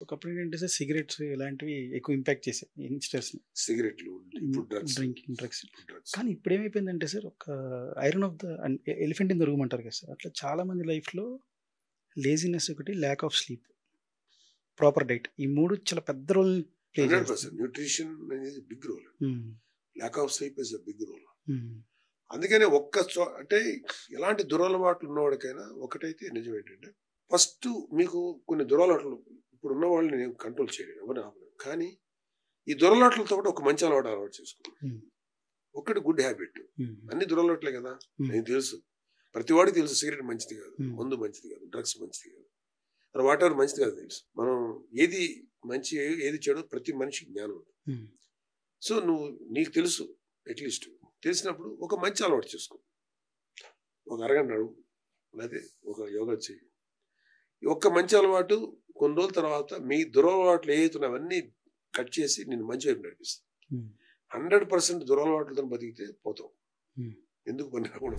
ఒకప్పుడు ఏంటంటే sir cigarettes ఇలాంటివి ఎక్కువ ఇంపాక్ట్ చేసాయి యంగ్స్టర్స్‌ని. సిగరెట్లు, ఇప్పుడు డ్రగ్స్. డ్రగ్స్. కానీ ఇప్పుడేమైపోయిందంటే సార్ ఒక iron of the elephant in the room అంటారు కదా సార్. అట్లా చాలా మంది లైఫ్‌లో లేజినెస్ ఒకటి, lakh of sleep, proper diet ఈ 3 చాలా పెద్ద రోల్ ప్లే 100% చేస్తాయి. న్యూట్రిషన్ అనేది big role. Hmm. Lack of sleep is a big role. Hmm. అందుకనే అంటే ఎలాంటి దురలవాట్లు ఉన్నవాడికైనా ఒకటైతే నిజం ఏంటంటే, ఫస్ట్ మీకు కొన్ని దురలవాట్లు ఇప్పుడు ఉన్న వాళ్ళని నేను కంట్రోల్ చేయలేను, ఎవరిని ఆపలేను. కానీ ఈ దురలవాట్లతో కూడా ఒక మంచి అలవాటు చేసుకోవాలి. హ్మ్. ఒకటి గుడ్ హ్యాబిట్. హ్మ్. అన్ని దురలవాట్లే కదా, నేను తెలుసు. ప్రతి వాడికి తెలుసు సిగరెట్ మంచిది కాదు, మందు మంచిది కాదు, డ్రగ్స్ మంచిది కాదు, వాట్ ఎవర్ మంచిది కాదు తెలుసు. మనం ఏది మంచి ఏది చెడు ప్రతి మనిషికి జ్ఞానం ఉంది. సో నీకు తెలుసు, అట్లీస్ట్ తెలిసినప్పుడు ఒక మంచి అలవాటు చేసుకో. ఒక అరగంట నడువు, లేకపోతే ఒక యోగా చేయి. ఒక్క మంచి అలవాటు కొన్ని రోజుల తర్వాత మీ దురలవాట్లు ఏవైతున్నాయి అవన్నీ కట్ చేసి నేను మంచి వైపు నడిపిస్తాను. 100% దురలవాట్లతో బతికితే పోతాం. ఎందుకు పని రాకుండా